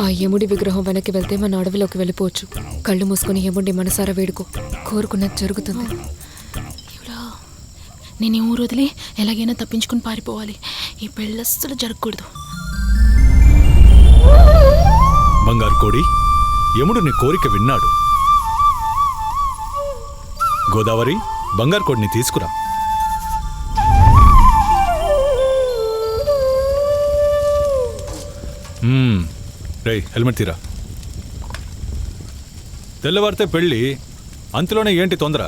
ఆ యముడి విగ్రహం వెనక్కి వెళ్తే మన అడవిలోకి వెళ్ళిపోవచ్చు. కళ్ళు మూసుకొని యముడి మనసారా వేడుకో, కోరుకున్నది జరుగుతుంది. నేను ఊరు వదిలి ఎలాగైనా తప్పించుకుని పారిపోవాలి. ఈ పెళ్ళి అస్సలు జరగకూడదు. బంగారు కోడి, యముడు నీ కోరిక విన్నాడు. గోదావరి, బంగారు కోడిని తీసుకురా. రేయ్, హెల్మెట్ తీరా. తెల్లవారితే పెళ్ళి, అంతలోనే ఏంటి తొందర?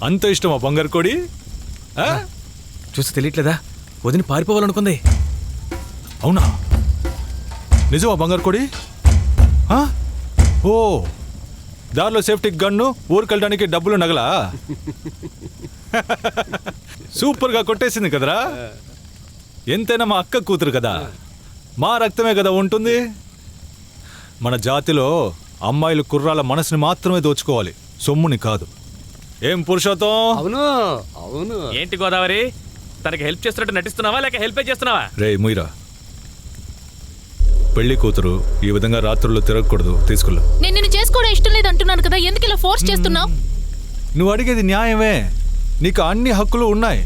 అంత ఇష్టమా బంగారు కోడి? చూసి తెలియట్లేదా, వదిని పారిపోవాలనుకుంది. అవునా? నిజమా బంగారు కోడి? ఓ, దారిలో సేఫ్టీ గన్ను, ఊరికెళ్ళడానికి డబ్బులు నగలా? సూపర్గా కొట్టేసింది కదరా. ఎంతైనా మా అక్క కూతురు కదా, మా రక్తమే కదా ఉంటుంది. మన జాతిలో అమ్మాయిలు కుర్రాల మనసుని మాత్రమే దోచుకోవాలి, సొమ్ముని కాదు. ఏం పురుషోత్తం? అవును అవును. ఏంటి గోదావరి, తనకి హెల్ప్ చేస్తున్నట్టు నటిస్తున్నావా లేక హెల్ప్ చేస్తున్నావా? రే ముయిరా, పెళ్లి కూతురు ఈ విధంగా రాత్రుల్లో తిరగకూడదు. తీసుకున్నా. నేను నిన్ను చేసుకోవడం ఇష్టం లేదు అంటున్నాను కదా, ఎందుకు ఇలా ఫోర్స్ చేస్తున్నావు? నువ్వు అడిగేది న్యాయమే, నీకు అన్ని హక్కులు ఉన్నాయి.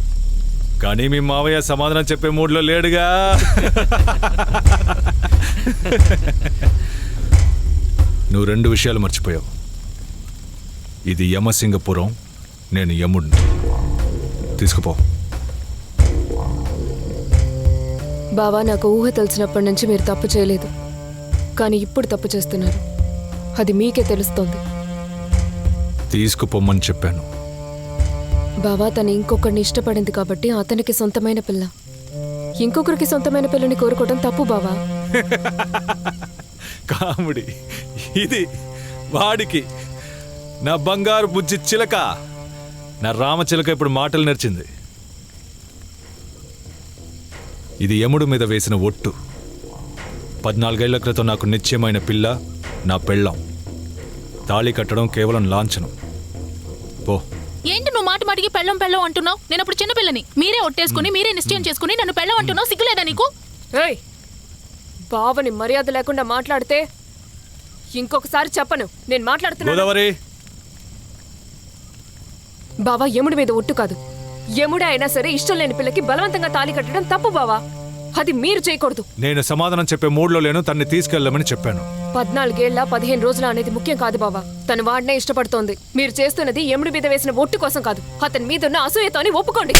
కానీ మీ మావయ్య సమాధానం చెప్పే మూడ్లో లేడుగా. నువ్వు 2 విషయాలు మర్చిపోయావు. ఇది యమసింగపురం, నేను యముడిని. తీసుకుపో. బావా, నాకు ఊహ తెలిసినప్పటి నుంచి మీరు తప్పు చేయలేదు, కానీ ఇప్పుడు తప్పు చేస్తున్నారు. అది మీకే తెలుస్తోంది. తీసుకుపోమ్మని చెప్పాను. బావా, తను ఇంకొకరిని ఇష్టపడింది కాబట్టి అతనికి సొంతమైన పిల్ల. ఇంకొకరికి సొంతమైన పిల్లని కోరుకోవడం తప్పు బావా. కామెడీ ఇది. వాడికి నా బంగారు బుజ్జి చిలక, నా రామచిలక ఇప్పుడు మాటలు నేర్చింది. ఇది యముడు మీద వేసిన ఒట్టు. 14 ఏళ్ల క్రితం నాకు నిశ్చయమైన పిల్ల నా పెళ్ళాం. తాళి కట్టడం కేవలం లాంఛనం. పో. ఏంటి నువ్వు మాట మాటికి పెళ్ళం పెళ్ళం అంటున్నావు? నేను అప్పుడు చిన్నపిల్లని. మీరే ఒట్టేసుకుని మీరే నిశ్చయం చేసుకుని నన్ను పెళ్ళం అంటున్నావు. సిగ్గులేదా నీకు? ఏయ్, బావని మర్యాద లేకుండా మాట్లాడితే ఇంకొకసారి చెప్పను. నేను మాట్లాడుతున్నా. గోదావరి, బావా, యముడి మీద ఒట్టు కాదు. యముడే అయినా సరే ఇష్టం లేని పిల్లకి బలవంతంగా తాళి కట్టడం తప్పు బావా. అది మీరు చేయకూడదు. నేను సమాధానం చెప్పే మూడ్లో లేను. తన్ని తీసుకెళ్ళమని చెప్పాను. 14 ఏళ్ల 15 రోజుల అనేది ముఖ్యం కాదు బావా. తను వాడినే ఇష్టపడుతోంది. మీరు చేస్తున్నది యముడి మీద వేసిన ఒట్టు కోసం కాదు, అతని మీద ఉన్న అసూయతోని ఒప్పుకోండి.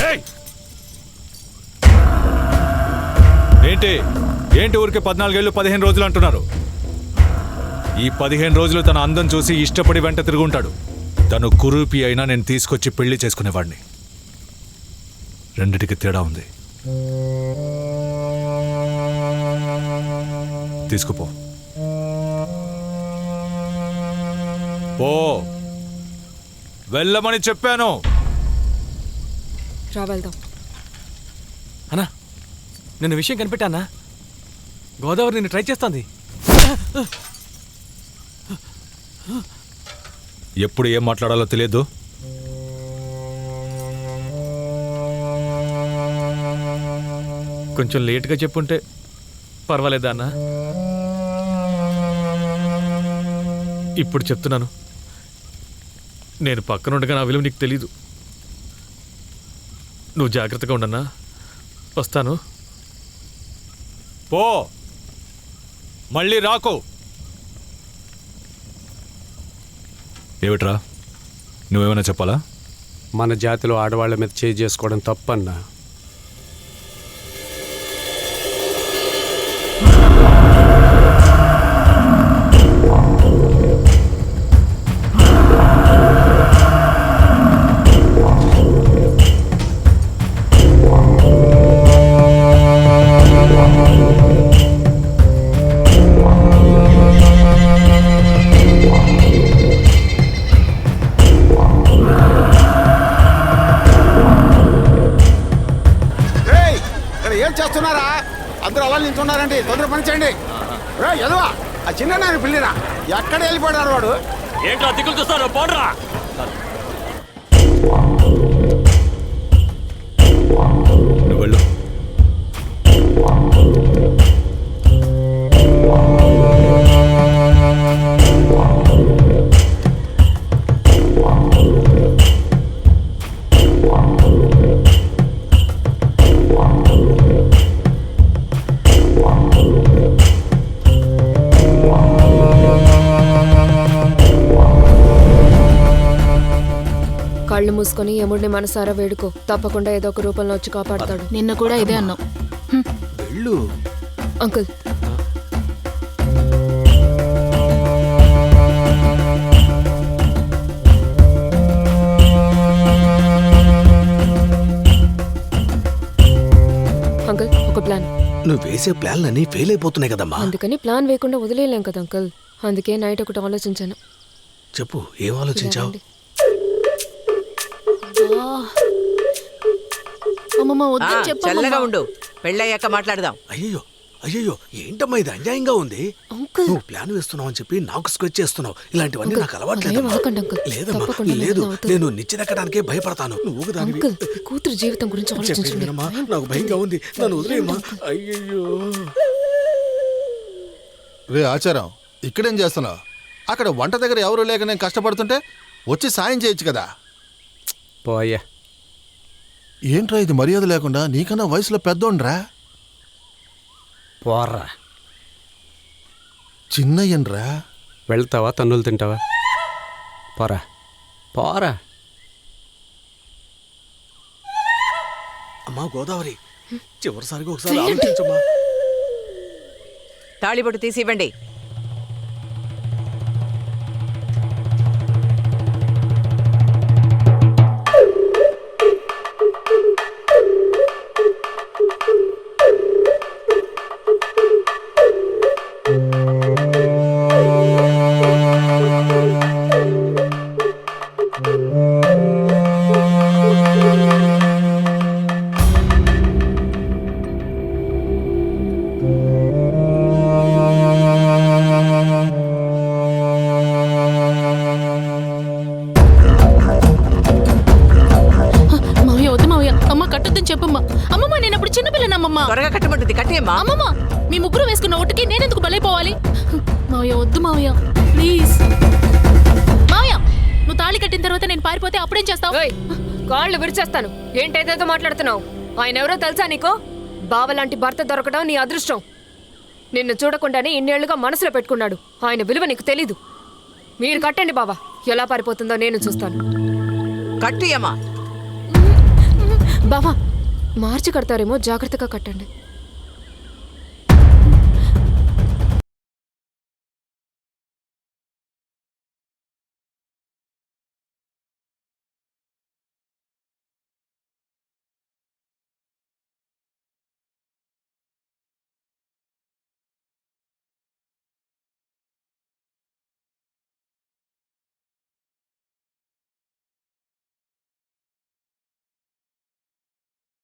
ఏంటి ఏంటి ఊరికే 14 ఏళ్ళు 15 రోజులు అంటున్నారు? ఈ 15 రోజులు తన అందం చూసి ఇష్టపడి వెంట తిరుగుంటాడు. తను కురూపి అయినా నేను తీసుకొచ్చి పెళ్లి చేసుకునేవాడిని. రెండిటికి తేడా ఉంది. తీసుకుపో. పో, వెళ్ళమని చెప్పాను. రా వెళ్దాం. అన్నా, నిన్న విషయం కనిపెట్టానా? గోదావరి నిన్ను ట్రై చేస్తోంది. ఎప్పుడు ఏం మాట్లాడాలో తెలియదు. కొంచెం లేట్గా చెప్పుంటే పర్వాలేదా అన్నా? ఇప్పుడు చెప్తున్నాను, నేను పక్కనుండగా నా విలువ నీకు తెలీదు. నువ్వు జాగ్రత్తగా ఉండన్నా. వస్తాను. పో, మళ్ళీ రాకు. ఏమిట్రా, నువ్వేమైనా చెప్పాలా? మన జాతిలో ఆడవాళ్ల మీద చేయి చేసుకోవడం తప్పన్నా. చేస్తున్నారా? అందరూ అలా నించున్నారండి, తొందర పని చేయండి. ఎదవా, ఆ చిన్న నాన్న పిల్లిరా, ఎక్కడ వెళ్ళిపోయాడు వాడు? ఏంటో దిక్కులు చూస్తాను, పోడ్రా. నువ్వు వెళ్ళు. మూసుకొని యముడిని మనసారా వేడుకో, తప్పకుండా ఏదో ఒక రూపంలో వచ్చి కాపాడతాడు. నిన్న కూడా ఇదే అన్నావు. వెళ్ళు. అంకుల్, అంకుల్ ఒక ప్లాన్. నువ్వు వేసే ప్లాన్లన్నీ ఫెయిల్ అయిపోతున్నాయి కదమ్మా. అందుకని ప్లాన్ వేయకుండా వదిలేయలేం కదా అంకుల్. అందుకే నైట్ ఒకటి ఆలోచించాను. చెప్పు, ఏం ఆలోచించావు? రండి. అమ్మమ్మ ఆ, వద్దని చల్లగా చెప్పమ్మా. ఉండు, పెళ్ళయ్యాక మాట్లాడదాం. అయ్యో అయ్యో, ఏంటమ్మా ఇది అన్యాయంగా ఉంది. అంకుల్ నువ్వు ప్లాన్ వేస్తున్నావు అని చెప్పి నాకు స్కెచ్ చేస్తున్నావు. ఇలాంటివన్నీ అంకుల్, నాకు అలవాట్లేదు. అలా ఏం అవ్వకండి అంకుల్. లేదమ్మా, తప్పకుండా లేదు. ఏదైనా అవుతుంది. నేను నిచ్చెనెక్కడానికే భయపడతాను. నువ్వు దానివి. అంకుల్ మీ కూతురు జీవితం గురించి చెప్పేది ఆలోచించండి. వినమ్మా, నాకు భయంగా ఉంది. నన్ను వదిలేయమ్మా. అయ్యయ్యో. రే ఆచారం, ఇక్కడేం చేస్తున్నావు? అక్కడ వంట దగ్గర ఎవరు లేక నేను కష్టపడుతుంటే వచ్చి సాయం చేయొచ్చు కదా. పోయా. ఏంట్రా ఇది మర్యాద లేకుండా? నీకన్నా వయసులో పెద్దోండ్రా. పోర్రా. చిన్నయ్యన్రా. వెళ్తావా తన్నులు తింటావా? పోరా పోరా. అమ్మా గోదావరి, చివరిసారిగా ఒకసారి ఆలోచించమ్మా. తాళిబొట్టు తీసి ఇవ్వండి. మావయ్య వద్దు మావయ్య. అమ్మ కట్టొద్దని చెప్పమ్మా. అమ్మమ్మ నేను అప్పుడు చిన్నపిల్లనమ్మమ్మ. త్వరగా కట్టమంటుంది, కట్టేమ్మా. అమ్మమ్మ మీ ముగ్గురు వేసుకున్న ఒట్టుకి నేనెందుకు బలైపోవాలి? మావయ్య వద్దు మావయ్య ప్లీజ్. మావయ్య నువ్వు తాళి కట్టిన తర్వాత నేను పారిపోతే అప్పుడేం చేస్తావు? ఓయ్, కాళ్ళు విరిచేస్తాను. ఏంటేదేదో మాట్లాడుతున్నావు? ఆయన ఎవరో తెలుసా నీకో? బావలాంటి భర్త దొరకడం నీ అదృష్టం. నిన్ను చూడకుండానే ఇన్నేళ్లుగా మనసులో పెట్టుకున్నాడు. ఆయన విలువ నీకు తెలీదు. మీరు కట్టండి బావా, ఎలా పారిపోతుందో నేను చూస్తాను. కట్టు అమ్మా. బావా మార్చి కడతారేమో, జాగ్రత్తగా కట్టండి.